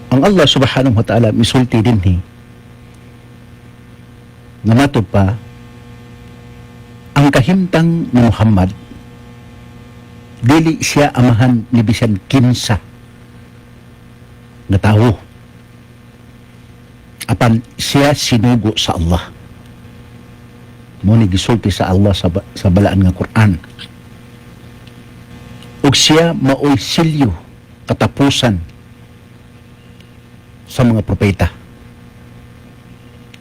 Ang Allah subhanahu wa ta'ala misulti din nga matod pa ang kahimtang ni Muhammad dili siya amahan ni bisan kinsa na tawo apan siya sinugo sa Allah. Mo ni gisulti sa Allah sa balaan nga Quran. Ug siya maoy silyo katapusan sa mga propeta.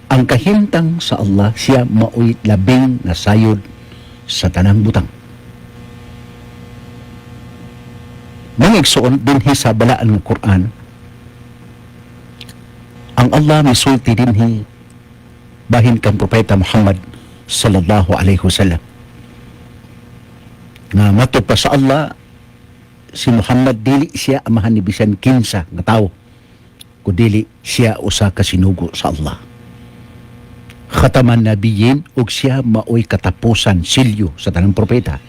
Ang kahimtang sa Allah, siya maoy labing nasayod sa tanang butang. Mangigsuon dinhi sa balaan ng Quran, ang Allah misulti dinhi bahin kang propeta Muhammad sallallahu alaihi wasallam. Nga matod pa sa Allah, si Muhammad dili siya amahan ni bisan kinsa nga tawo, kudili siya usa ka sinugo sa Allah. Khataman nabiyin ug siya maoy katapusan silyo sa tanang propeta.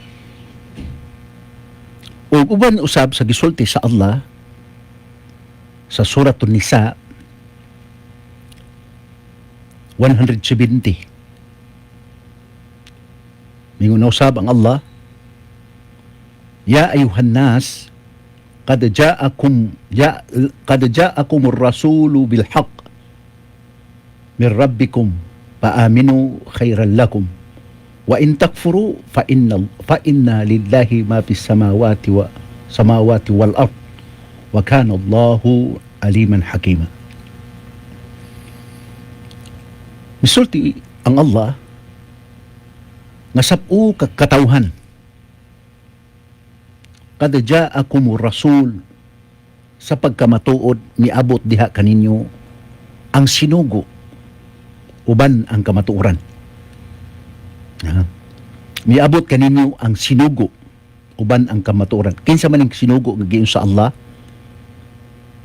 Ug uban usab sa gisulti sa Allah sa Suratun Nisa 170. Mingon usab ang Allah, Ya ayuhan nas qad ja'akumur rasulu bil haqq min rabbikum fa'aminu khairan lakum wa in takfuru fa inna lillahi ma fis samawati wal ard wa kana Allahu aliman hakima. Misulti ang Allah nga sab-o ka katawhan, kad ja'akumur rasul, sa pagkamatuod miabot diha kaninyo ang sinugo uban ang kamatuoran. Miabot kaninyo ang sinugo uban ang kamatuoran. Kinsa man ang sinugo nga giingon sa Allah,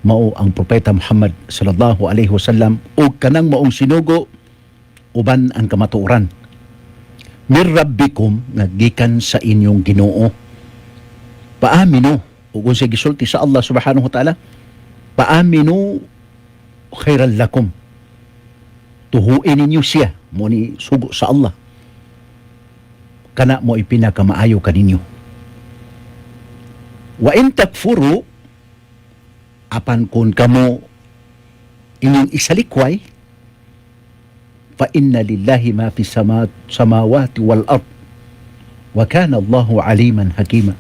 mao ang propeta Muhammad sallallahu alaihi wasallam, ug kanang maong sinugo uban ang kamatuoran. Mir rabbikum, nga gikan sa inyong Ginoo. Paaminu, ug kung siya gisulti sa Allah subhanahu wa ta'ala, paaminu khairan lakum, tuhuin ninyo siya, mo ni sugo sa Allah, kana mo ipinakamaayo kaninyo. Wa in takfuru, apan kun kamo inyong isalikway, fa inna lillahi ma fi samawati wal ard wa kana Allahu aliman hakima.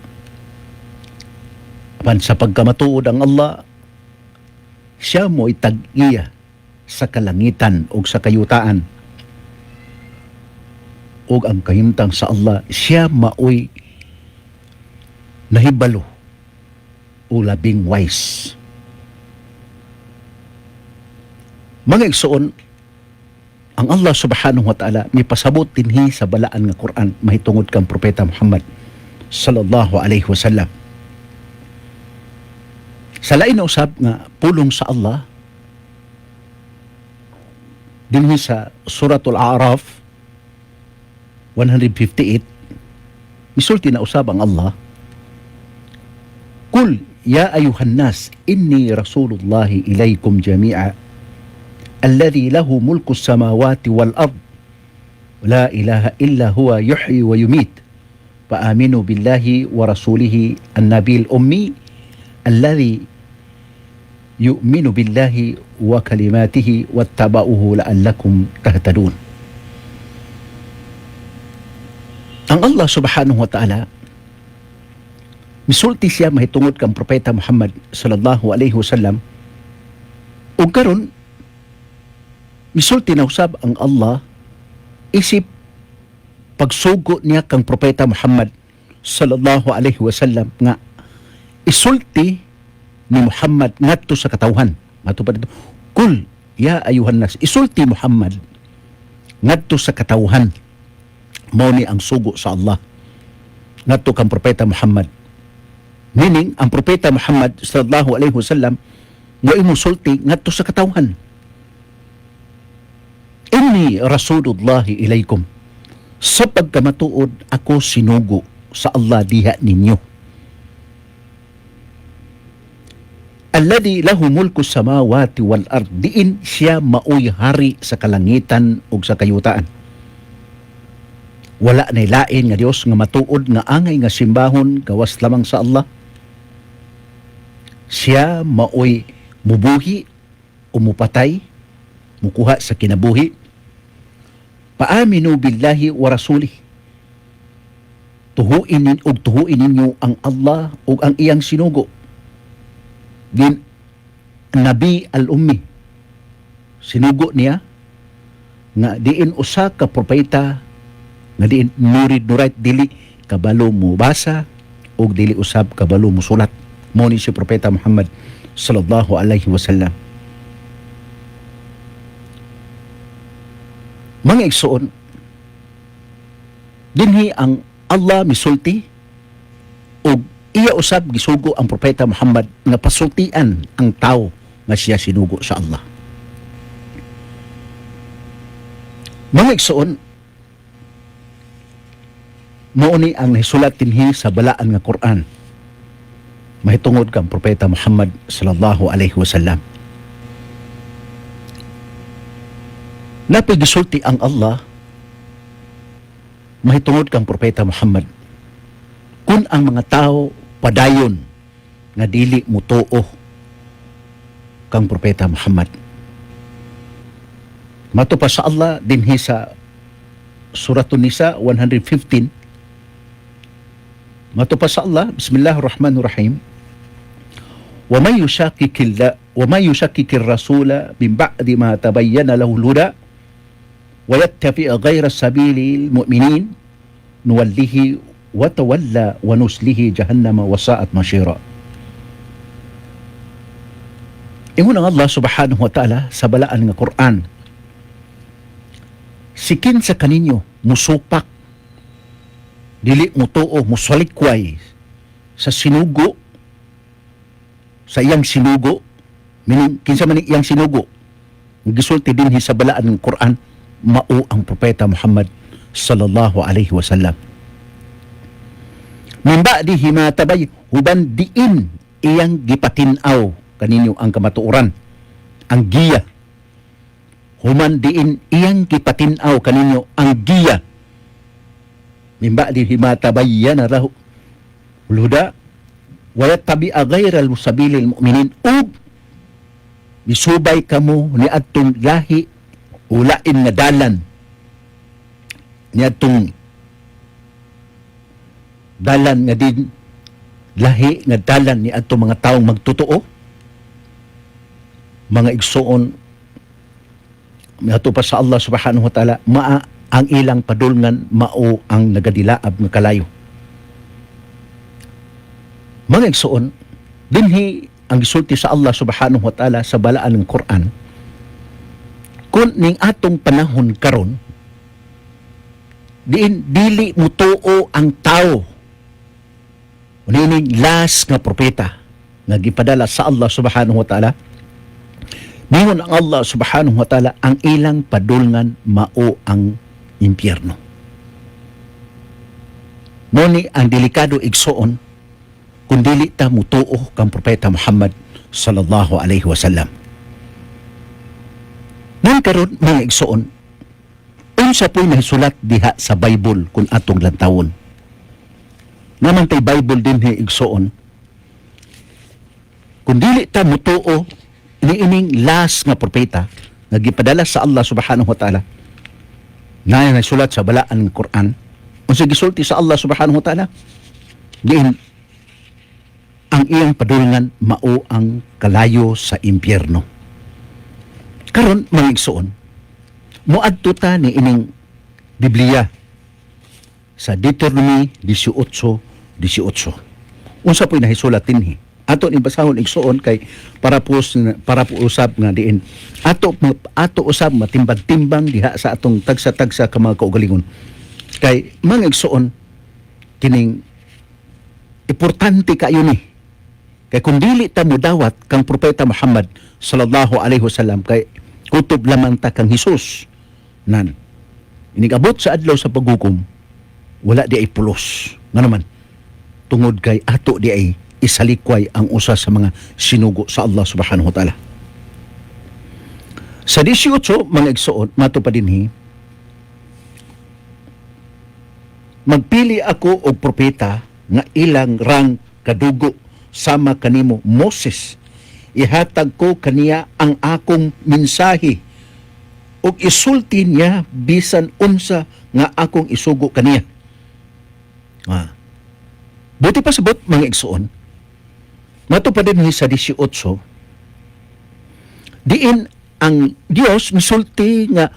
Apan sa pagkamatuod ang Allah, siya mo itag-iya sa kalangitan o sa kayutaan. O ang kahimtang sa Allah, siya maoy nahibalo o labing wise. Mga igsoon, ang Allah subhanahu wa ta'ala may pasabot dinhi sa balaan nga Quran mahitungod kang propeta Muhammad sallallahu alaihi wasallam. Sa lain na usab nga pulong sa Allah dinhi sa Suratul A'raf 158, misulti na usab ang Allah, Kul ya ayuhan nas inni rasulullahi ilaykum jami'a alladhi lahu mulku samawati wal ard la ilaha illa huwa yuhyi wa yumit fa'aminu billahi wa rasulihi an-nabil ummi alladhi yu'minu billahi wa kalimatihi wattaba'uhu la'allakum tahtadun. Ang Allah subhanahu wa ta'ala misulti siya mahitungod kang propeta Muhammad sallallahu alaihi wasallam, ug karon misulti na usab ang Allah isip pagsugo niya kang propeta Muhammad sallallahu alaihi wasallam nga isulti ni Muhammad ngadto sa katawhan. Matupad dito, Kul ya ayuhan nas, isulti Muhammad ngadto sa katawhan. Mao ni ang sugo sa Allah ngadto kang propeta Muhammad. Meaning ang propeta Muhammad sallallahu alaihi wasallam mo imusulti ngadto sa katawhan. Inni rasulullahi ilaykum, sa pagkamatuod ako sinugo sa Allah diha ninyo. alladhi lahu mulku samawati wal ard, diin siya maoy hari sa kalangitan ug sa kayutaan. Wala nay lain nga Dios nga matuod nga angay nga simbahon gawas lamang sa Allah. Siya maoy mubuhi o mupatay, mukuha sa kinabuhi. Paaminu billahi wa rasulih, tuhuin ninyo ang Allah ug ang iyang sinugo. Din Nabi al-Ummi, sinugo niya nga diin usa ka propeta nga diin nurid-nurait, dili kabalo mo basa ug dili usab kabalo mo sulat. Mao ni si Propeta Muhammad sallallahu alaihi wasallam. Mga igsoon, dinhi ang Allah misulti ug iya usab gisugo ang Propeta Muhammad nga pasultian ang tao nga siya sinugo sa Allah. Mga igsoon, mao ni ang nahisulat dinhi sa balaan nga Quran mahitungod kang Propeta Muhammad sallallahu alaihi wasallam. Napigisulti ang Allah mahitungod kang Propeta Muhammad kung ang mga tao padayon nga dili mutuo kang Propeta Muhammad. Mato pa sa Allah dinhi sa Suratun Nisa 115. Mato pa sa Allah, Bismillahirrahmanirrahim. وَمَنْ يُشَكِّكِ الرَّسُولَ مِنْ بَعْدِ مَا تَبَيَّنَ لَهُ الْهُدَى وَيَتَّبِعْ غَيْرَ سَبِيلِ الْمُؤْمِنِينَ نُوَلِّهِ وَتَوَلَّى وَنُصْلِهِ جَهَنَّمَ وَسَاءَتْ مَصِيرًا. Ingon ang Allah subhanahu wa ta'ala sa balaan nga Quran, sikin sa kaninyo musupak, dili mutuo, musalikway sa sinugo, sa iyang sinugo, meaning kinsa man iyang sinugo, gisulti dinhi sa balaan ng Quran, mao ang Propeta Muhammad sallallahu alaihi wasallam. Min ba'dihi ma tabay, huban diin iyang gipatinaw kaninyo ang kamatuoran, ang giya. Human diin iyang gipatinaw kaninyo ang giya. Min ba'dihi ma tabayyana lahu al-huda wa yattabi'a ghayra sabilil mu'minin, ug misubay kamo ni adtong lahi ulain nga dalan, ni adtong dalan nga din lahi nga dalan ni adtong mga taong magtotoo. Mga igsoon, ato pa sa Allah subhanahu wa ta'ala, ang ilang padulngan mao ang nagadilaab nga kalayo. Mga igsoon, dinhi ang gisulti sa Allah subhanahu wa ta'ala sa balaan ng Quran, kung ning atong panahon karon, dili mutuo ang tao, nining last nga propeta nga gipadala sa Allah subhanahu wa ta'ala, ningon ang Allah subhanahu wa ta'ala, ang ilang padulngan mao ang impyerno. Muni ang delikado igsoon kung dili ta mutuo kang Propeta Muhammad sallallahu alaihi wasallam. Nang karon mga igsoon, unsa po'y nahisulat diha sa Bible kung atong lantawon. Naman tay Bible din igsoon, kung dili ta mutuo iniining last nga propeta nga gipadala sa Allah subhanahu wa ta'ala, na nasulat sa balaan ng Quran, unsa gisulti sa Allah subhanahu wa ta'ala, diin ang iyang padulngan mao ang kalayo sa impyerno. Karon mga igsoon, muadto ta ni ining Biblia sa Deuteronomy 18:18. Unsa po'y nahisulat dinhi? Ato ni basahon igsoon kay para po usab nga diin ato usab matimbang-timbang diha sa atong tagsa-tagsa ka mga kaugalingon. Kay mga igsoon, kining importante kayo ni. Kay kung dili ta mudawat kang Propeta Muhammad sallallahu alaihi wasallam, kay kutob lamang ta kang Hesus nan inigabot sa adlaw sa paghukom, wala di ay pulos nga naman tungod kay ato di ay isalikway ang usa sa mga sinugo sa Allah subhanahu wa ta'ala. Sa 18, mga igsoon, mato pa dinhi, magpili ako og propeta nga ilang rang kadugo sama kanimo Moses. Ihatag ko kaniya ang akong mensahe ug isulti niya bisan unsa nga akong isugo kaniya. Buti pa sabot, mga igsoon, mato pa din sa 18, diin ang Dios misulti nga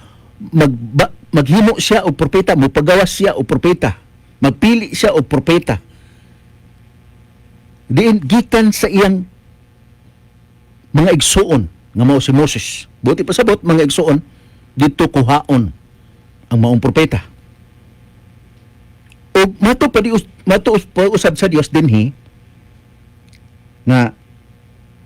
maghimo siya og propeta, mupagawas siya og propeta, magpili siya og propeta. Diin gikan sa iyang mga igsoon nga mao si Moses. Buti pa sabot, mga igsoon, dito kuhaon ang maong propeta. O mato pa usab sa Dios dinhi nga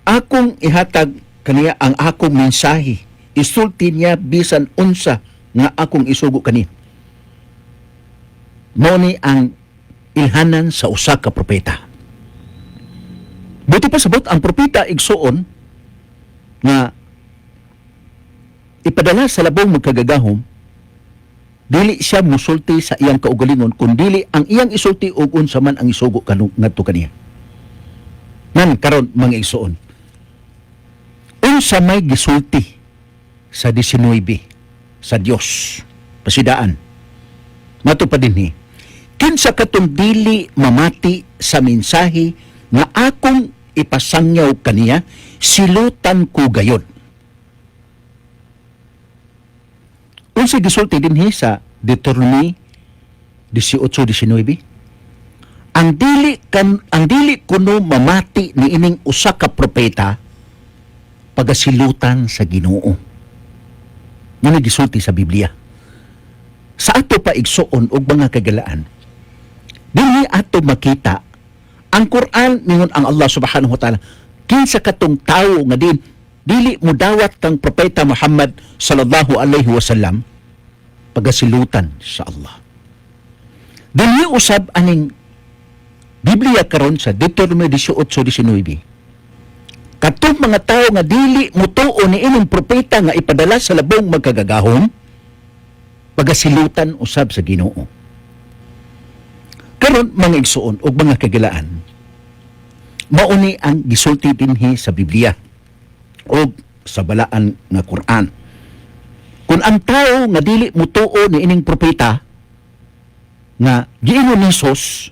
akong ihatag kaniya ang akong mensahe, isulti niya bisan unsa nga akong isugo kaniya. Mao ni ang ilhanan sa usa ka propeta. Buti pa sabot, ang propeta igsoon nga ipadala sa labong magkagagahom, dili siya musulti sa iyang kaugalingon, kundi ang iyang isulti ug unsa man ang isugo ngadto kaniya. Nan karon, mga igsoon, unsa may gisulti sa 19 sa Dios pasidaan, mato pa dinhi, kinsa katong dili mamati sa mensahe nga akong ipasangyaw kaniya, silutan ko gayon. Unsa gisulti dinhi sa Deuteronomy 18:19, ang dili kuno mamati ni ining usa ka propeta pagasilutan sa Ginoo. Nga gisulti sa Biblia. Sa ato pa igsoon og mga kagalaan, dinhi ato makita ang Quran ningon ang Allah subhanahu wa ta'ala, kinsa katong tawo nga dili mo dawat kang propeta Muhammad sallallahu alaihi wasallam pagasilutan sa Allah. Dinhi usab aning Biblia karon sa Deuteronomy 18:19. Katong mga tawo nga dili mutuo ni ining propeta nga ipadala sa labong magkagagahom, pagasilutan usab sa Ginoo. Karon, mga igsoon og mga kagilaan, mauni ang gisulti dinhi sa Biblia o sa balaan nga Quran. Kung ang tao nga dili mutuo ni ining propeta nga giingon ni Hesus,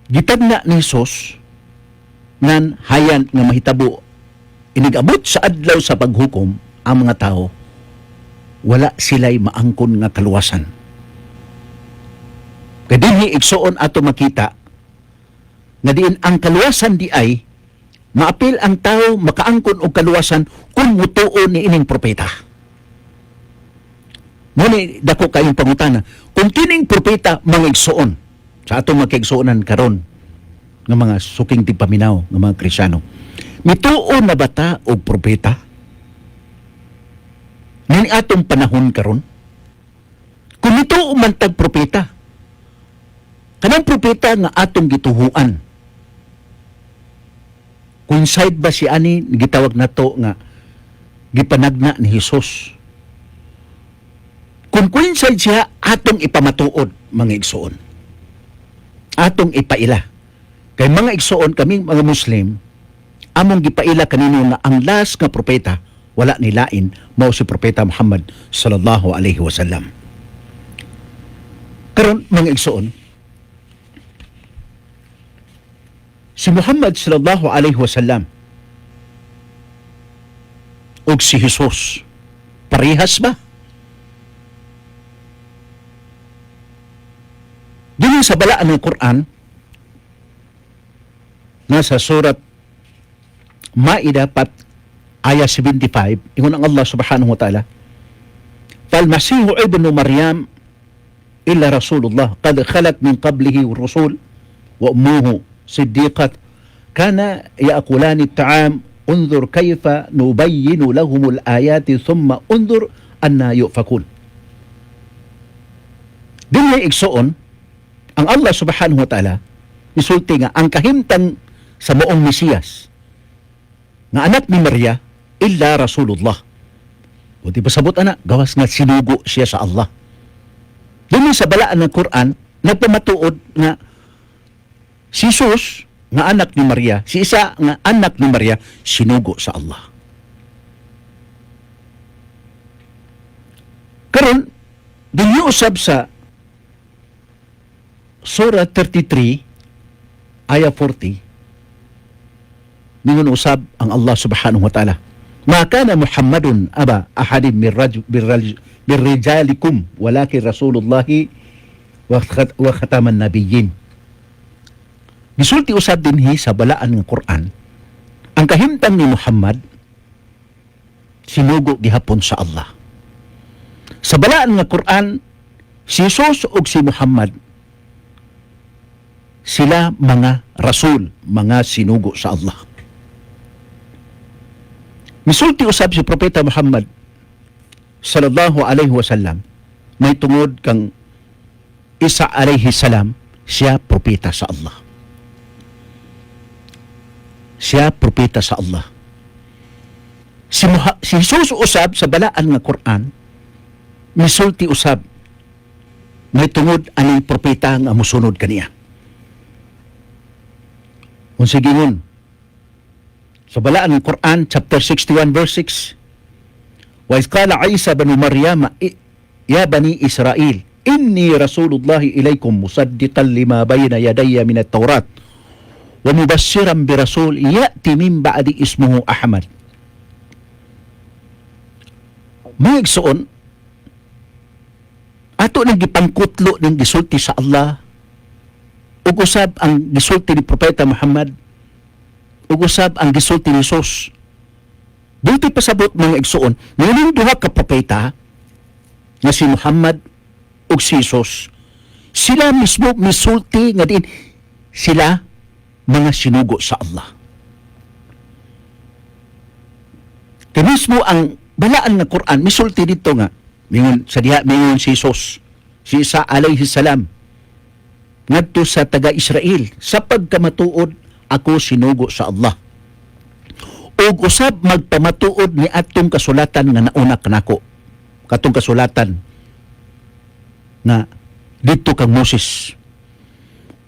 gitagna ni Hesus nan hayan nga mahitabo inigabot sa adlaw sa paghukom ang mga tao, wala sila'y maangkon nga kaluwasan. Kadinhi igsoon ato makita nga diin ang kaluwasan di ay maapil ang tao makaangkon og kaluwasan kung mutuo ni ining propeta. Muni dako kayong pangutana, kung kining propeta mga igsoon sa atong magkaigsuonan karon nga mga suking tipaminaw nga mga Kristiyano, mituo na bata og propeta ngani atong panahon karon? Kung mituo man tag propeta, kanang propeta nga atong gituhuan, coincide ba si ani gitawag nato nga gipanagna ni Hesus? Kung coincide siya, atong ipamatuod, mga igsoon. Atong ipaila. Kay mga igsoon, kaming mga Muslim, among gipaila kanino na ang last nga propeta, wala nilain, mao si Propeta Muhammad sallallahu alaihi wasallam. Karon, mga igsoon, si Muhammad sallallahu alaihi wasallam ug si Hesus, parehas ba? Dili sa balaan ng Quran, nasa surat Ma'idah ayah 75, ingon ang Allah subhanahu wa ta'ala, "Fal-Masihu ibnu Maryam illa Rasulullah qad khalat min qablihi ar-rusul wa ummuhu siddiqat kana ya'kulani at-ta'am unzur kayfa nubayyinu lahum al-ayati thumma unzur anna yufakun." Dinhi igsoon Ang Allah subhanahu wa ta'ala misulti nga ang kahimtang sa moong Mesiyas nga anak ni Maria illa Rasulullah. O di pasabot ana, gawas nga sinugo siya sa Allah. Dumi sa balaan ng Quran, nagpamatuod nga si Jesus nga anak ni Maria, si Isa nga anak ni Maria, sinugo sa Allah. Karon, giniusab sa Surah 33, ayah 40, ningon usab ang Allah subhanahu wa ta'ala. Ma kana Muhammadun aba ahadin min rijalikum walakin Rasulullahi wa khataman nabiyyin. Gisulti usab dinhi sa balaan ng Quran, ang kahimtang ni Muhammad sinugo gihapon sa Allah. Sa balaan ng Quran, si Jesus ug si Muhammad sila mga rasul, mga sinugo sa Allah. Misulti usab si Propeta Muhammad sallallahu alaihi wasallam may tungod kang Isa alaihi salam, siya propeta sa Allah. Siya propeta sa Allah. Si Jesus usab sa balaan nga Quran misulti usab may tungod aning propeta nga mosunod kaniya. Unsa gingon sa balaan ng Quran chapter 61 verse 6, wa iz qala Isa banu Maryam ya bani Israel inni rasulullahi ilaykum musaddiqan lima bayna yadayya min at-taurat wa mubassiran bi rasul ya'ti min ba'di ismuhu Ahmad. Maigsoon ato nang gipangkutlo ning gisulti sa Allah ug usab ang gisulti ni Propeta Muhammad ug usab ang gisulti ni Jesus. Dito pasabot mga igsoon, nining duha ka propeta nga si Muhammad ug si Jesus, sila mismo misulti nga din sila mga sinugo sa Allah. Kaya mismo ang balaan ng Quran misulti dito nga mingon sa diha mingon si Jesus, si Isa alayhi salam ngadto sa taga-Israel sa pagkamatuod ako sinugo sa Allah. Ug usab magpamatuod ni atong kasulatan nga nauna kanako. Katong kasulatan na dito kang Moses.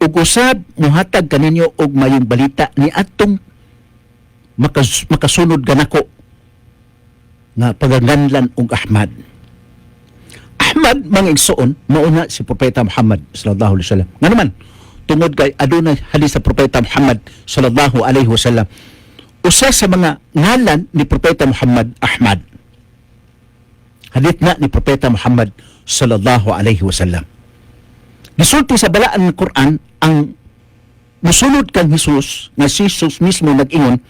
Ug usab muhatag kaninyo og mayong balita ni atong makasunod kanako nga pagaganlan og Ahmad. Ahmad mga igsoon mauna si Propeta Muhammad sallallahu alaihi wasallam. Nga naman tungod kay adunay hadis sa Propeta Muhammad sallallahu alaihi wasallam, usa sa mga ngalan ni Propeta Muhammad Ahmad. Hadith na ni Propeta Muhammad sallallahu alaihi wasallam. Gisulti sa balaan ng Quran ang musulod kang Jesus nga si Jesus mismo nag-ingon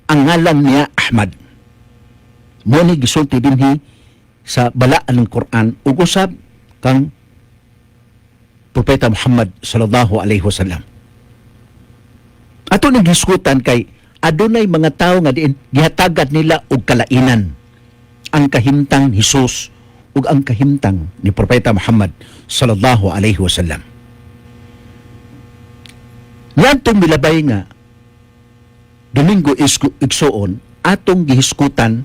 ang ngalan niya Ahmad. Muni gisulti dinhi sa balaan ng Quran ug usab kang Propeta Muhammad sallallahu alaihi wasallam. Ato nang giskutan kay adunay mga tawo nga diin gihatagan nila og kalainan ang kahimtang Hesus ug ang kahimtang ni Propeta Muhammad sallallahu alaihi wasallam. Yantong milabay nga Domingo igsoon atong gihiskutan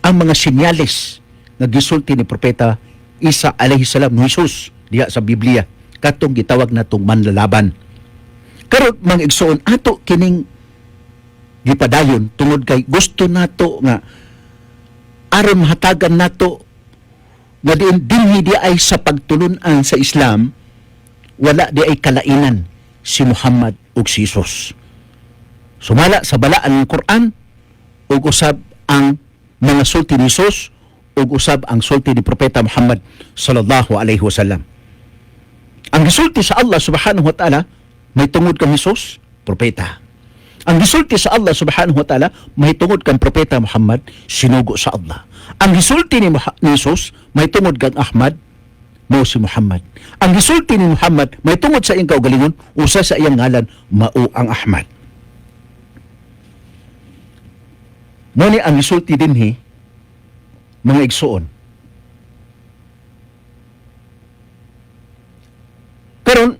ang mga senyales nga gisulti ni Propeta Isa alaihi salam ni Hesus diha sa Biblia katong gitawag natong manlalaban. Karon mga igsoon ato kining gipadayon tungod kay gusto nato nga aron mahatagan nato nga dinhi di ay sa pagtulunan sa Islam wala di ay kalainan si Muhammad ug si Jesus. Sumala sa balaan ng Quran ug usab ang mga sulti ni Jesus ug usab ang sulti ni Propeta Muhammad sallallahu alaihi wasallam. Ang gisulti sa Allah subhanahu wa ta'ala may tungod kang Jesus, propeta. Ang gisulti sa Allah subhanahu wa ta'ala may tungod kang Propeta Muhammad, sinugo sa Allah. Ang gisulti ni Jesus may tungod kang Ahmad, mao si Muhammad. Ang gisulti ni Muhammad may tungod sa iyang kaugalingon, usa sa iyang ngalan mao ang Ahmad. Muni ang gisulti dinhi mga igsoon. Karon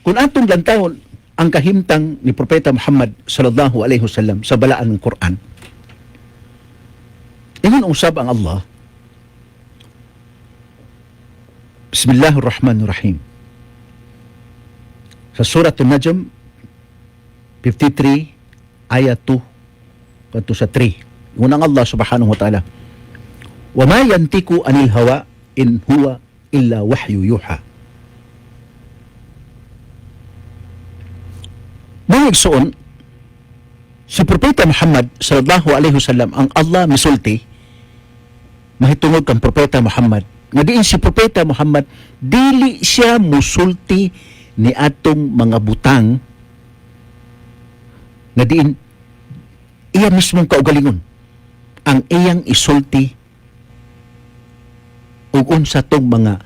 Kung atong lantawon ang kahimtang ni Propeta Muhammad sallallahu alaihi wasallam sa balaan ng Quran, ingon usab ang Allah, Bismillahirrahmanirrahim. Sa Surah An-Najm 53 ayat 2 kanto sa 3. Ingon ang Allah subhanahu wa ta'ala, "Wa ma yantiku anil hawa in huwa illa wahyu yuha." Mga igsoon, si Propeta Muhammad sallallahu alaihi wasallam ang Allah misulti mahitungod kang Propeta Muhammad. Nga diin si Propeta Muhammad dili siya musulti ni atong mga butang, nga diin iya mismong kaugalingon ang iyang isulti ug unsa tong mga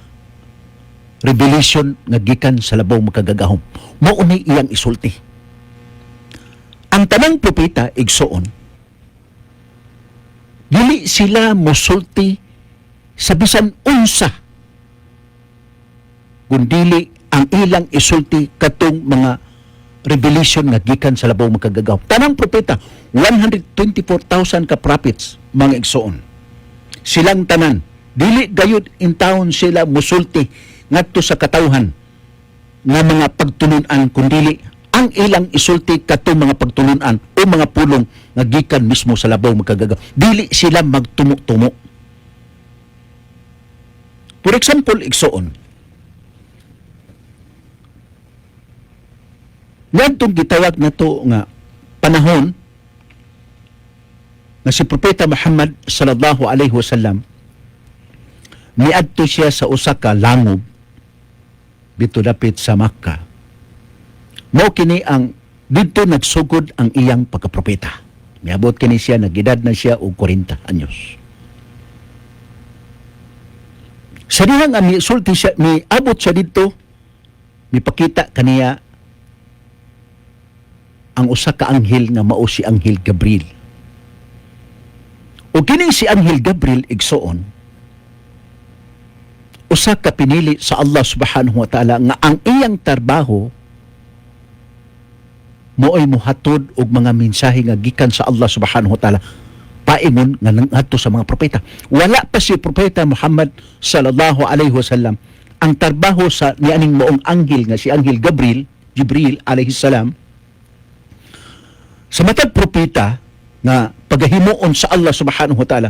revelation nga gikan sa labaw makagagahom. Mao ni iyang isulti. Ang tanang propeta igsoon, dili sila musulti sa bisan unsa, kundili ang ilang isulti katong mga revelation nga gikan sa labaw makagagahom. Tanang propeta, 124,000 ka prophets, mga igsoon. Silang tanan, dili gayud in taon sila musulti ngadto sa katawhan nga mga pagtulunan, kundili ang ilang isulti katong mga pagtulunan o mga pulong nga gikan mismo sa labaw makagagahom. Dili sila magtumo-tumo. For example, igsoon, ngadtong gitawag na to nga panahon na si Propeta Muhammad sallallahu alaihi wasallam miadto siya sa usa ka langob dito dapit sa Makkah. Mao kini ang dito nagsugod ang iyang pagkapropeta. Miabot kini siya, nagedad na siya og 40 anyos. Sa dihang misulti siya, miabot siya dito, mipakita kaniya ang usa ka anghel nga mao si Anghel Gabriel. O kini si Anghel Gabriel igsoon, usa ka pinili sa Allah subhanahu wa ta'ala nga ang iyang trabaho mo'y muhatod og mga mensahe nga gikan sa Allah subhanahu wa ta'ala paingon nga ngadto sa mga propeta. Wala pa si Propeta Muhammad sallallahu alaihi wasallam ang trabaho sa nianing moong anghel nga si Anghel Jibril alaihi salam sa matag propeta nga pagahimuon sa Allah subhanahu wa ta'ala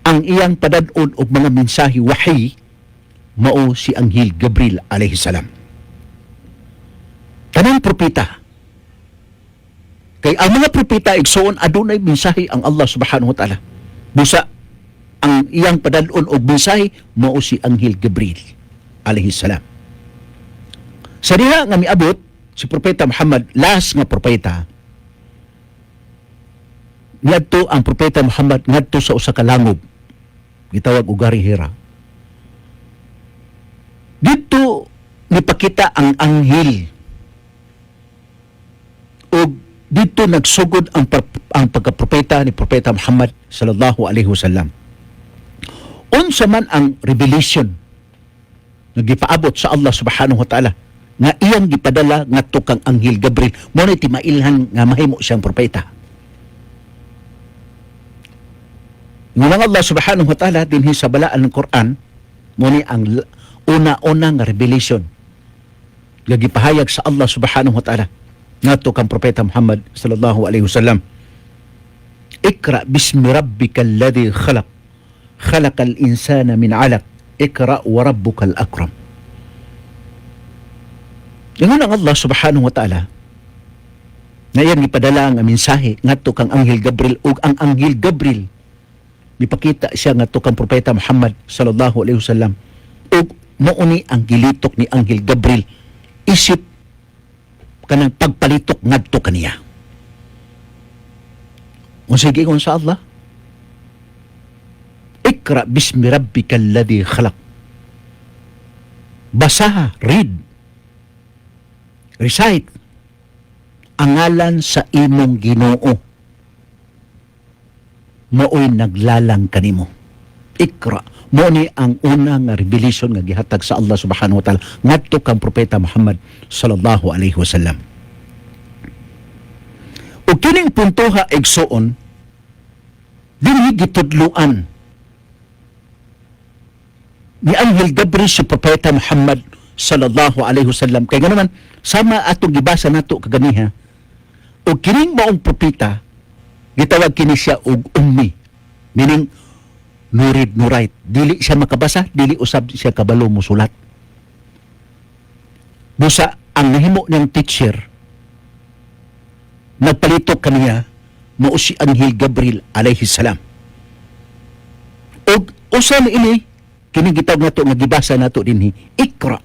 ang iyang padad-on og mga mensahe wahi mao si Anghel Gabriel alaihi salam. Tanang propeta. Kay ang mga propeta igsoon adunay mensahe ang Allah subhanahu wa ta'ala. Busa ang iyang padad-on og mensahe mao si Anghel Gabriel alaihi salam. Sa diha nga miabot si Propeta Muhammad, last nga propeta, ngadto ang Propeta Muhammad ngadto sa usa ka langob gitawag og Hira. Dito nipakita ang anghel o dito nagsugod ang pagkapropeta ni Propeta Muhammad sallallahu alaihi wasallam. Unsa man ang revelation na gipaabot sa Allah subhanahu wa ta'ala nga iyang gipadala ngadto kang Anghel Gabriel, mo na timailhan nga mahimo siyang propeta. Ngunang Allah subhanahu wa ta'ala dinhi sa balaan ng Quran, mo ni ang una-una nga revelation nga gipahayag sa Allah subhanahu wa ta'ala ngadto kang Propeta Muhammad sallallahu alaihi wasallam. Ikra bismi rabbikal ladzi khalaq, khalaqal insana min 'alaq, ikra wa rabbukal akram. Ingon ang Allah subhanahu wa ta'ala na iyang ipadala nga mensahe ngadto kang Anghel Gabriel, ug ang Anghel Gabriel mipakita siya ngadto kang Propeta Muhammad sallallahu alaihi wasallam, ug mao ni ang gilitok ni Anghel Gabriel isip kanang pagpalitok ngadto kaniya. Sige kung sa Allah, ikra bismi rabbikal ladzi khalaq. Basaha, read, recite ang ngalan sa imong Ginoo mao'y naglalang kanimo. Ikra, Mo ni ang una nga revelation nga gihatag sa Allah subhanahu wa ta'ala ngadto kang propeta Muhammad sallallahu alaihi wasallam. O kining puntoha igsuon dinhi gitudluan ni Anghel Gabriel si propeta Muhammad sallallahu alaihi wasallam kay ganaman sama atong gibasa nato kaganiha o kining maong propeta gitawag kini siya og ummi, meaning no read no write, dili siya makabasa, dili usab siya kabalo musulat. Busa ang nahimo niyang teacher nagpalitok kaniya mao si Anghel Gabriel alayhi salam. Og usa ni ini kini gitawag nato nga gibasa nato dinhi ikra,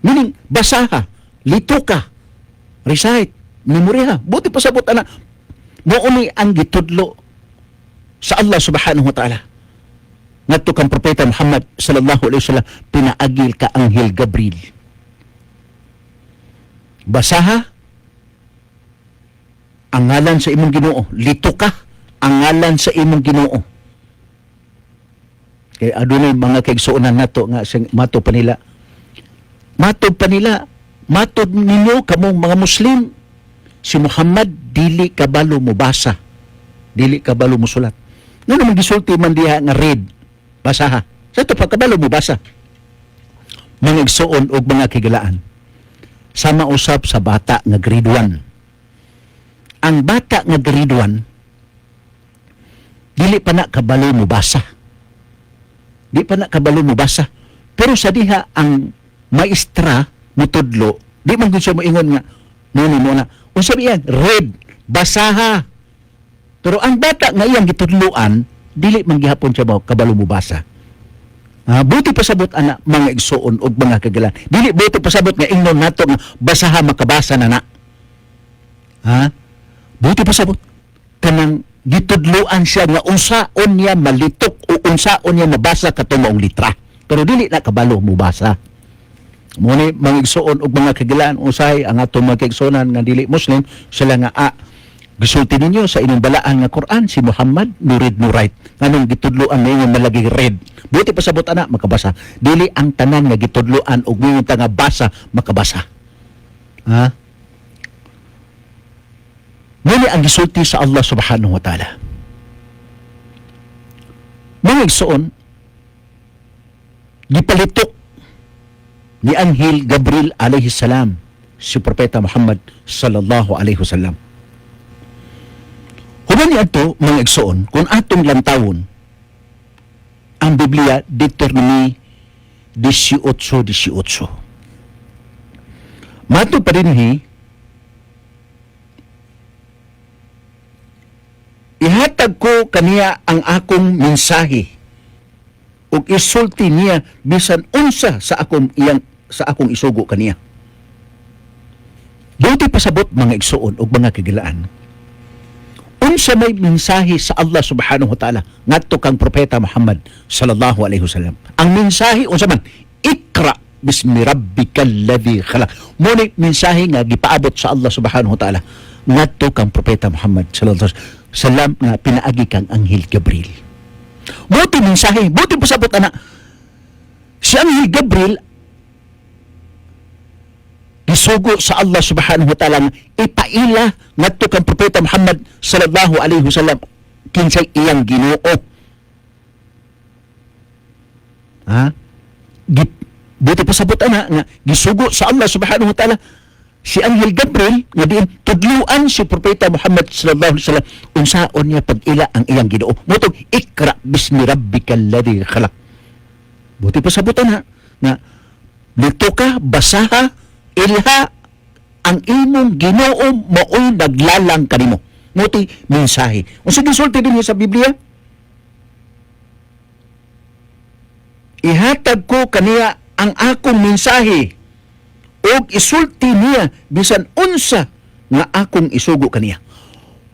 meaning basaha, lituka, recite, memorya. Buti pasabot ana mao ni ang gitudlo sa Allah subhanahu wa ta'ala ngadto kang propeta Muhammad sallallahu alaihi wasallam pinaagil ka Anghel Gabriel. Basaha ang ngalan sa imong Ginoo, lituka ang ngalan sa imong Ginoo. Kay adunay mga kaigsuonan nato nga mato pa nila. Matod ninyo kamong mga Muslim, si Muhammad dili kabalo mo basa, dili kabalo mo sulat. Nga naman gisulti man diha nga read, basaha. Sa ito pagkabalo mo basa. Mga igsuon o mga kigalaan. Sama usap sa bata nga grade 1. Ang bata nga grade 1, dili pa na kabalo mo basa. Di pa na kabalo mo basa. Pero sa diha ang maestra mo tudlo, di man gusto mo ingon nga, nuni mo na, unsa iyan, read, basaha. Pero ang bata nga iyang gitudloan, dili man gihapon siya kabalo mo basa. Buti pasabot ana mga igsuon og mga kagalan. Dili buti pasabot nga ingnon nato nga basaha makabasa na na. Buti pasabot kanang gitudloan siya nga unsaon niya malitok o unsaon niya mabasa katong maong litra. Pero dili na kabalo mo basa. Muni mga igsuon og mga kagalan usahay ang atong mga kaigsuonan nga dili Muslim sila nga gisulti ninyo sa inyong balaan nga Quran si Muhammad no read no write. Nganong gitudloan na yung malagi read. Buti pasabot ana makabasa. Dili ang tanan nga gitudloan og ngayon nga basa makabasa. Muli ang gisulti sa Allah subhanahu wa ta'ala. Mga igsuon, gipalitok ni Anghel Gabriel alayhi salam si propeta Muhammad sallallahu alayhi wasallam. Human ni ato mga igsoon, kung atong lantawon ang Biblia Deuteronomy 18:18. Mato pa rin ihatag ko kaniya ang akong mensahe ug isulti niya bisan unsa sa akong isugo kaniya. Buti pasabot mga igsuon ug mga kagilaan. Unsa may mensahe sa Allah subhanahu wa ta'ala ngadto kang propeta Muhammad sallallahu alaihi wasallam. Ang mensahe unsa man? Ikra bismi rabbikal ladzi khalaq. Muni mensahe nga gipaabot sa Allah subhanahu wa ta'ala ngadto kang propeta Muhammad sallallahu alaihi wasallam nga pinaagi kang Anghel Gabriel. Buti mensahe, buti pasabot ana. Si Anghel Gabriel gisugo sa Allah subhanahu wa ta'ala ipaila ngadto kang propeta Muhammad sallallahu alaihi wasallam kinsay iyang Ginoo. Buti pasabot ana nga gisugo sa Allah subhanahu wa ta'ala si Anghel Gabriel nga diin tudluan si propeta Muhammad sallallahu alaihi wasallam unsaon niya pag-ila ang iyang Ginoo. Motong ikra bismi rabbikal ladzi khalaq. Buti pasabot ana nga dito ka basaha ilha ang imong Ginoo mao'y naglalang kanimo. Muti mensahe. Unsa gisulti dinhi sa Biblia? Ihatag ko kaniya ang akong mensahe ug isulti niya bisan unsa nga akong isugo kaniya.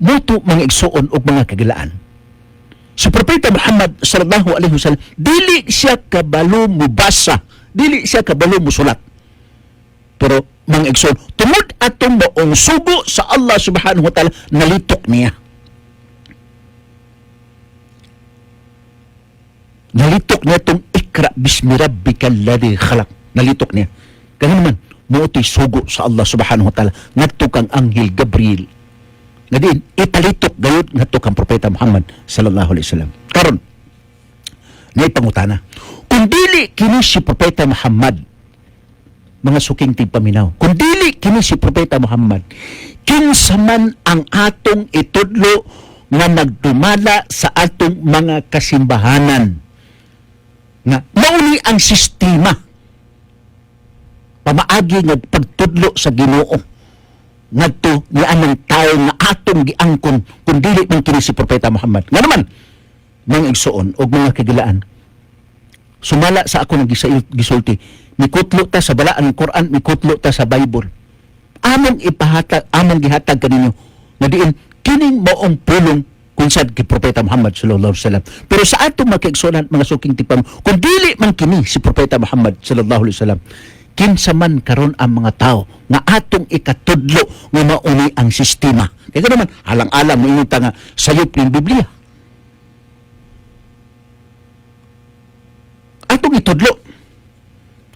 Muto mga igsuon ug mga kagilaan. Si propeta Muhammad sallallahu alaihi wasallam dili siya kabalo mubasa, dili siya kabalo musulat. Pero mga igsoon, tungod atong maong sugo sa Allah subhanahu wa ta'ala, nalitok niya. Nalitok niya itong ikra bismi rabbikal ladzi khalaq. Nalitok niya. Kaya naman, muutoy sugo sa Allah subhanahu wa ta'ala. Ngadto kang Anghel Gabriel. Nga din, ipalitok gayud ngadto kang Propeta Muhammad sallallahu alaihi wasallam. Karon, ngay pangutana. Kung dili kini si Propeta Muhammad, mga suking tigpaminaw, kung dili kini si Propeta Muhammad, kinsa man ang atong itudlo nga nagdumala sa atong mga kasimbahanan, nga mauni ang sistema pamaagi nga pagtudlo sa Ginoo ngadto ni anong tawo nga atong giangkon kung dili man kini si Propeta Muhammad. Nga naman mga igsuon o mga kagilaan, sumala sa ako nang gisulti, mikutlo ta sa balaan ng Quran, mikutlo ta sa Bible. Among ipahatag, among gihatag kaninyo nga diin kining maong pulong kung sad kay Propeta Muhammad sallallahu alaihi wasallam. Pero sa atong makigsunan mga suking tipam, kung dili man kini si Propeta Muhammad sallallahu alaihi wasallam, kinsa man karon ang mga tao nga atong ikatudlo nga mauni ang sistema. Kaya naman alang-alang mo ingon ta nga sayop ning Biblia. Atong itudlo.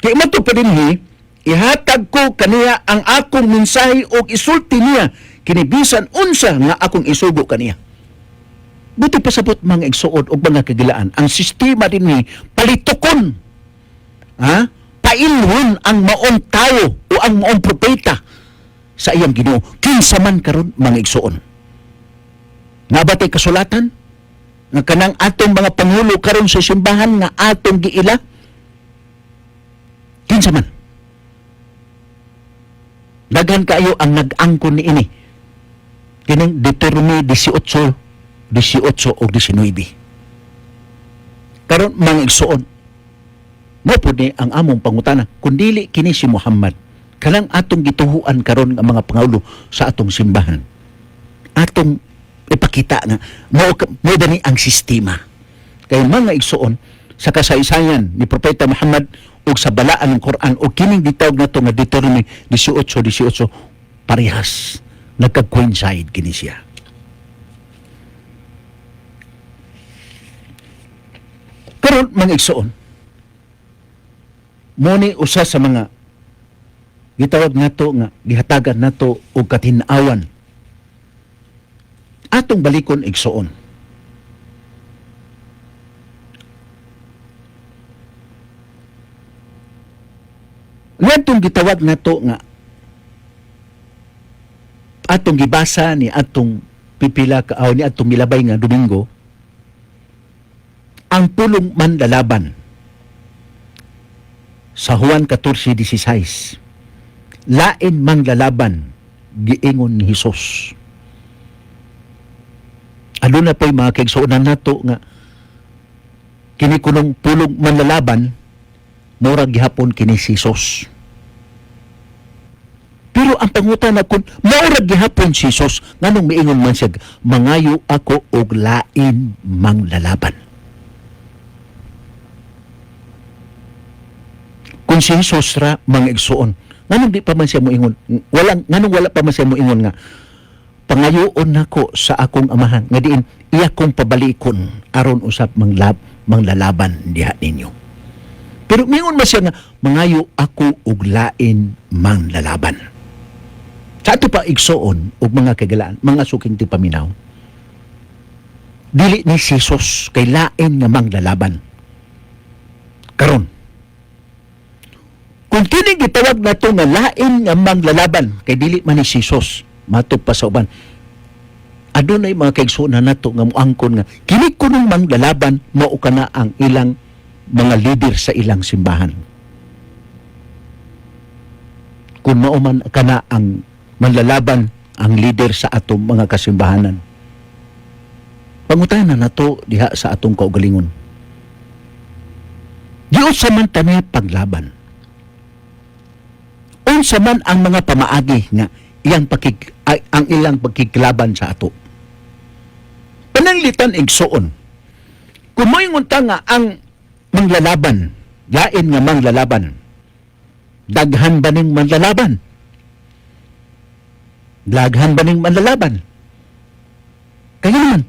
Kaya mato pa dinhi, ihatag ko kaniya ang akong mensahe o isulti niya kinibisan unsa nga akong isugo kaniya. Buti pasabot mga igsuod o mga kagilaan, ang sistema din ni palitukon. Ha? Pailhon ang maong tao o ang maong propeta sa iyang Ginoo. Kinsa man karon mga igsuon. Nabatay kasulatan nga kanang atong mga pangulo karon sa simbahan nga atong giila. Kinsa man. Daghan kayo ang nag-angkon ni ini. Kining Deuteronomy 18 o 19. Karon mga igsuon, mo po ni ang among pangutana, kung dili kini si Muhammad, kanang atong gituhuan karon nga mga pangulo sa atong simbahan, atong ipakita nga mo dani ang sistema. Kay mga igsuon, sa kasaysayan ni Propeta Muhammad ug sa balaan ng Quran o kining gitawag nato nga Deuteronomy 18:18 parehas nagka-coincide kini siya. Karon mga igsuon, mo ni usa sa mga gitawag nato nga gihatagan nato og katin-awan. Atong balikon igsuon. Ngadtong gitawag nato nga atong gibasa ni atong pipila ka ni atong milabay nga Domingo, ang pulong manlalaban sa Juan 14:16, lain manglalaban giingon ni Hesus. Ano na po'y mga kaigsuonan nato nga kini kunong pulong manlalaban murag gihapon kini si Hesus. Pero ang pangutan na kung murag gihapon si Hesus, nganong miingon man siya, mangayo ako og lain manglalaban. Kung si Jesus ra mga igsuon, nganong di pa man siya moingon, nganong wala pa man siya moingon nga pangayoon nako sa akong amahan nga diin iya kong pabalikon aron usap manglalaban diha ninyo. Pero mingon man siya nga mangayo ako og lain manglalaban. Sa ato pa igsuon og mga kagalaan, mga suking ti paminaw, dili ni si Jesus kay lain nga manglalaban. Karon kung kini gitawag nato nga lain nga manglalaban kay dili man ni Jesus, matud pa sa uban, adunay mga kaigsuonan nato nga moangkon nga kini kunong manglalaban mao kana ang ilang mga leader sa ilang simbahan. Kung mao man kana ang manlalaban ang leader sa atong mga kasimbahanan, pangutanan nato diha sa atong kaugalingon, dios sa man tani paglaban. Unsa man ang mga pamaagi nga ang ilang pagkiklaban sa ato. Pananglitan igsuon, kung moingon ta nga ang manglalaban, lain nga manglalaban, daghan ba ning manlalaban? Daghan ba ning manlalaban? Kaya naman,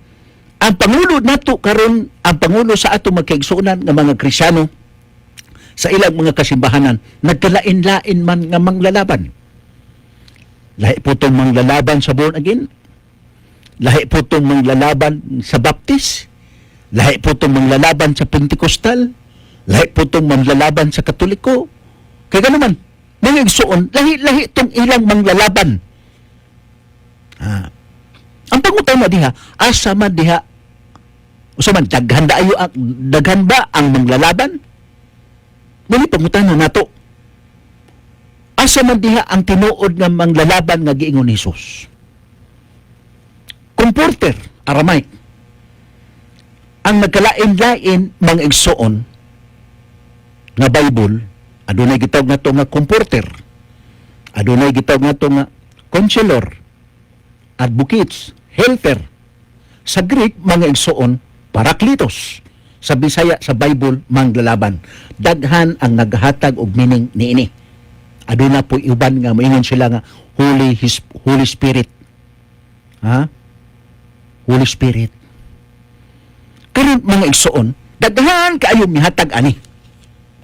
ang pangulo nato karon, ang pangulo sa ato magkaigsunan nga mga Kristiyano sa ilang mga kasimbahanan, nagkalain-lain man nga manglalaban. Lahi po itong manglalaban sa born again, lahi po itong manglalaban sa baptist, lahi po itong manglalaban sa Pentecostal, lahi po itong manglalaban sa Katoliko. Kaya naman, mga igsuon, lahi-lahi itong ilang manglalaban. Ang pangutana diha, asa man diha, usaman, daghan ba ang manglalaban? Muli pangutana nato, asa man diha ang tinuod nga manglalaban nga giingon ni Jesus? Comforter, Aramaic. Ang nagkalain-lain mga igsoon nga Bible, adunay gitawag nato nga comforter, adunay gitawag nato nga counselor, advocates, helper. Sa Greek, mga igsoon, parakletos. Sa Bisaya, sa Bible, manglalaban. Daghan ang naghatag og meaning niini. Aduna po iban nga moingon sila nga Holy Spirit. Holy Spirit. Karon mga igsoon, daghan kaayo mihatag ani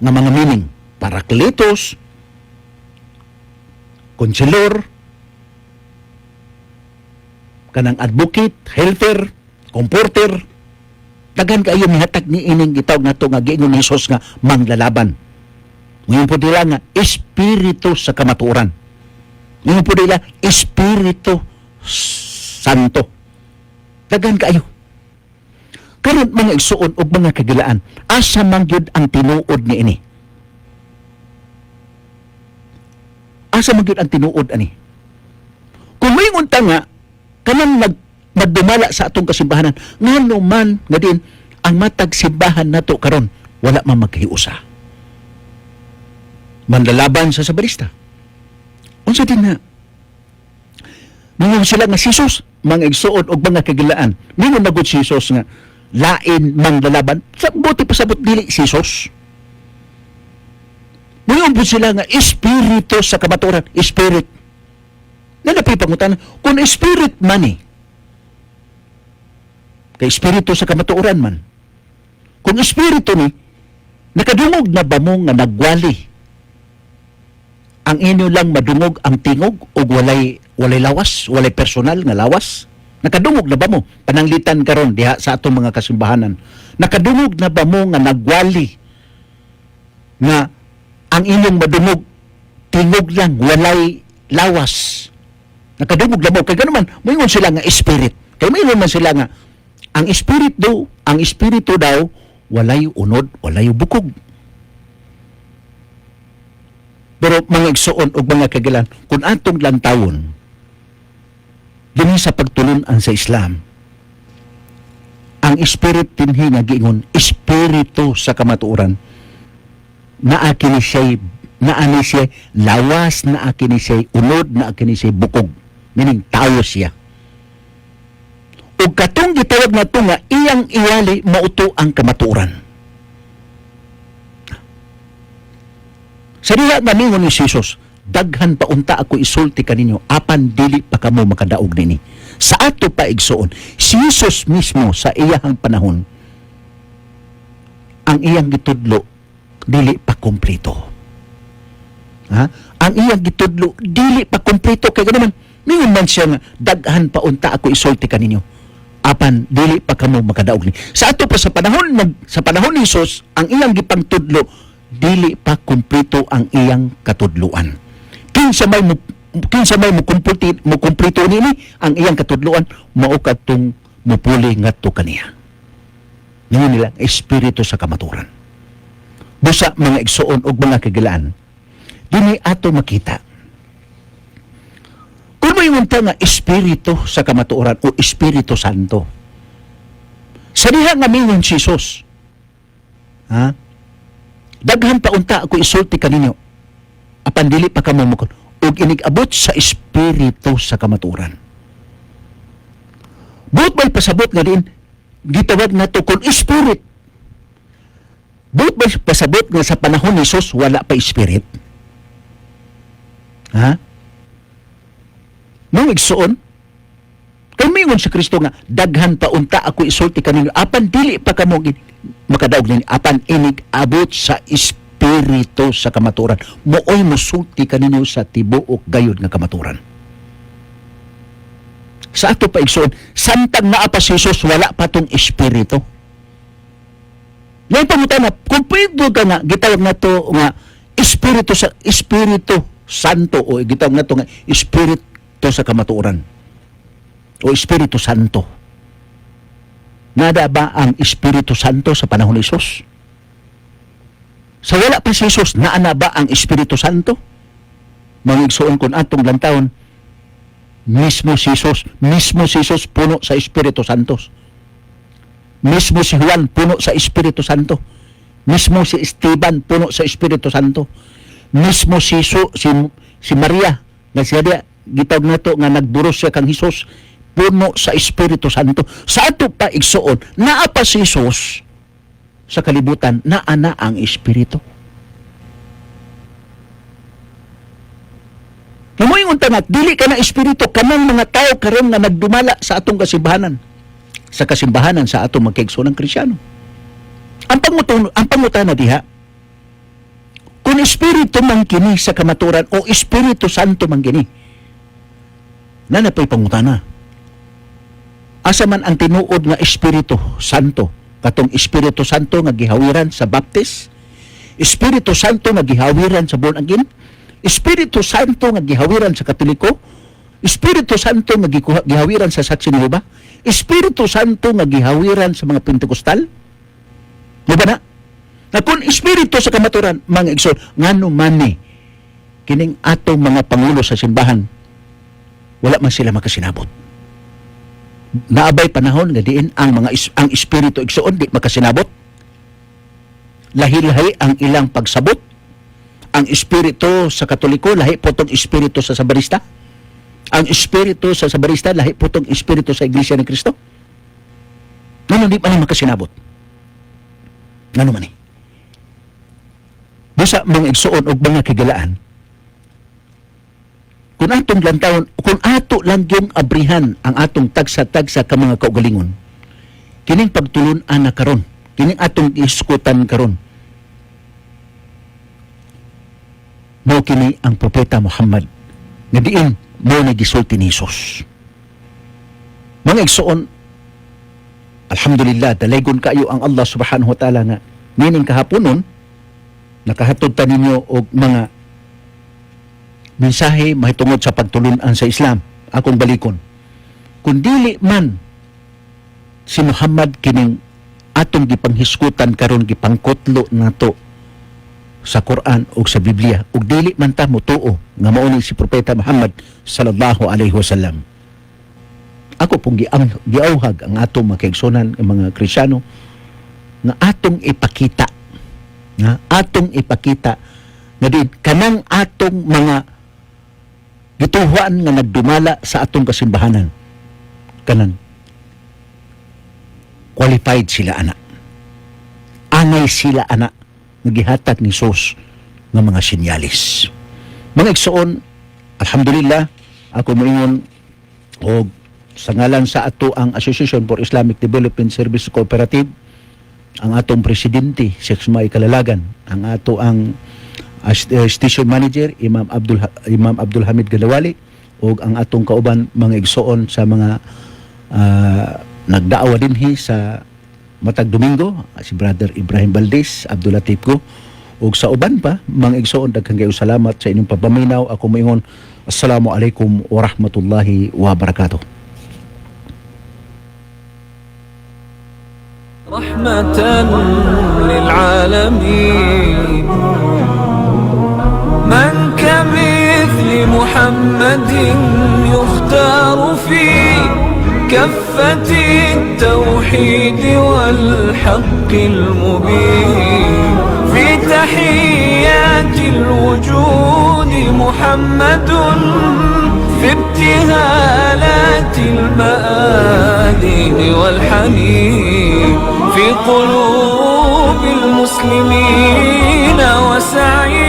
nga mga meaning. Parakletos, konselor, kanang advocate, helper, comforter, daghan kaayo mihatag ni ining gitawag nato nga giingon ni Jesus nga manglalaban. Ngayon po nila nga Espiritu sa kamatuoran. Ngayon po nila Espiritu Santo. Daghan kaayo. Karon mga igsuon og mga kagilaan, asa man gyud ang tinuod ni ini? Asa man gyud ang tinuod ani? Kung may unta nga kanang magdumala sa atong kasimbahanan, ngano man nga din ang matag simbahan nato karon wala man magkahiusa. Manlalaban sa sabarista. Unsa din na? Mingon sila nga Jesus, mga igsuon og mga kagilaan. Mingon nagud si Jesus nga lain manlalaban. Sa buti pasabot dili si Jesus. Mingon po sila nga Espiritu sa kamatuoran, Spirit. Nalapi pangutan, kung Spirit man kay Espiritu sa kamatuoran man. Kung Espiritu ni, nakadungog na ba mo nga nagwali ang inyo lang madungog ang tingog o walay lawas, walay personal nga lawas? Nakadungog na ba mo? Pananglitan karon diha sa atong mga kasimbahanan. Nakadungog na ba mo nga nagwali nga ang inyong madungog tingog lang, walay lawas? Nakadungog na mo. Kaya naman, mayroon sila nga spirit. Kaya mayroon man sila nga ang espiritu daw, walay unod, walay bukog. Pero mga igsuon o mga kagilan, kung atong lantawon, din sa pagtulunan sa Islam, ang spirit tinhi nga giingon, espiritu sa kamatuoran, naakini siya lawas, naakini siya unod, naakini siya bukog. Meaning, tao siya. O katong gitawag na ito nga, iyang iwali mauto ang kamatuoran. Sa diha nga ningon ni Jesus, daghan pa unta ako isulti kaninyo, apan dili pa kamo makadaog nini. Sa ato pa igsuon, si Jesus mismo sa iyang panahon, ang iyang gitudlo, dili pa kumpleto. Ang iyang gitudlo, dili pa kumpleto. Kaya naman, ningon man siya nga, daghan pa unta ako isulti kaninyo, apan dili pa kamo makadaog ni. Sa ato pa sa panahon ni Jesus, ang iyang gipang tudlo, dili pa kumpleto ang iyang katudluan. Kinsa may mo kumpleto nini ang iyang katudluan, mao kadtong mupuli ngadto kaniya. Ningon nila espiritu sa kamatuoran. Busa mga igsuon og mga kagilaan, dili ato makita. Kung may unta nga espiritu sa kamatuoran o Espiritu Santo, sa diha nga mingon si Jesus, daghan pa unta ako isulti kaninyo, apan dili pa kamo makon, ug inig-abot sa espiritu sa kamatuoran. Buot may pasabot nga din, gitawag na to kung spirit. Buot may pasabot nga sa panahon ni Jesus, wala pa spirit. Nung igsuon, kay may Moingon si Kristo nga, daghan pa unta ako isulti kaninyo, apan dili pa kamo makadaog ninyo, apan inig abot sa espiritu sa kamaturan. Mooy musulti kaninyo sa tibuok gayud nga kamaturan. Sa ato pa igsoon, samtang naa pa si Jesus, wala pa tong espiritu. Ngayon pangutana, kung pwede ka nga, gitawag na to nga, Espiritu Santo, o gitawag na to nga, Espiritu sa kamaturan, o Espiritu Santo. Nada ba ang Espiritu Santo sa panahon ni Jesus? Sa wala pa si Jesus, naana ba ang Espiritu Santo? Mangigsuon kon atong lantawon, mismo si Jesus puno sa Espiritu Santo. Mismo si Juan puno sa Espiritu Santo. Mismo si Esteban puno sa Espiritu Santo. Mismo si Maria nga siya gitawag nato nga nagburos siya kang Hesus, puno sa Espiritu Santo. Sa ato pa igsuon, naa pa si Jesus sa kalibutan, naa na ang Espiritu. Namoingon tanat, dili ka na Espiritu, kanang mga tao karon nga nagdumala sa atong kasimbahanan. Sa kasimbahanan sa atong magkaigsoon ng Kristiyano. Ang pangutana diha, kung Espiritu man kini sa kamaturan o Espiritu Santo man kini, nanapay pangutana. Asa man ang tinuod nga Espiritu Santo, katong Espiritu Santo nga gihawiran sa Baptist, Espiritu Santo nga gihawiran sa born again, Espiritu Santo nga gihawiran sa Katoliko, Espiritu Santo nga gihawiran sa Saksi ni Jehova, Espiritu Santo nga gihawiran sa mga Pentekostal. Di ba na? Na kung Espiritu sa kamaturan, mga igsoon, ngano man ni kining atong mga pangulo sa simbahan, wala man sila makasinabot. Naabay panahon nga diin ang Espiritu igsoon di makasinabot. Lahi-lahi ang ilang pagsabot. Ang Espiritu sa Katoliko, lahi po tong Espiritu sa Sabarista. Ang Espiritu sa Sabarista, lahi po tong Espiritu sa Iglesia ni Cristo. Ngano di man makasinabot. Ngano man eh. Basta mga igsuon o mga kigalaan, kung atong lantawon, kung ato lang yung abrihan ang atong tagsa-tagsa ka mga kaugalingon, kining pagtulun-an na karon, kining atong iskutan karon, mo kini ang Propeta Muhammad, nga diin mo nagisulti ni Jesus. Mga igsuon, alhamdulillah, dalaygon kayo ang Allah subhanahu wa ta'ala nga nining kahaponon, nakahatod ta ninyo og mga mensahe mahitungod sa pagtulunan sa Islam. Akong balikon, kung dili man si Muhammad kining atong gipanghiskutan karon gipangkotlo nato sa Quran o sa Biblia, ug dili man ta mutuo nga mao ni si Propeta Muhammad sallallahu alaihi wasallam, ako pong giauhag ang atong mga kaigsunan, ang mga Kristiyano, nga atong ipakita nga din kanang atong mga gituhuan nga nagdumala sa atong kasimbahanan, kanang qualified sila ana, angay sila ana nagihatag ni Jesus ng mga sinyalis. Mga igsoon, alhamdulillah, ako moingon og sa ngalan sa ato ang Association for Islamic Development Service Cooperative, ang atong presidente, Sheikh Sumay Kalalagan, ang ato ang station manager, Imam Abdul Hamid Galawali, og ang atong kauban mga igsoon sa mga nagdaawa dinhi sa matag Domingo, si Brother Ibrahim Valdez, Abdul Latif ko, ug sa uban pa, mga igsoon, daghang kayo salamat sa inyong papaminaw. Ako moingon, Assalamualaikum warahmatullahi wabarakatuh. Rahmatan lil alamin, man kamithli Muhammadin yukhtaru fi كفة التوحيد والحق المبين، في تحيات الوجود محمد، في ابتهالات المآذين والحنين، في قلوب المسلمين وسعي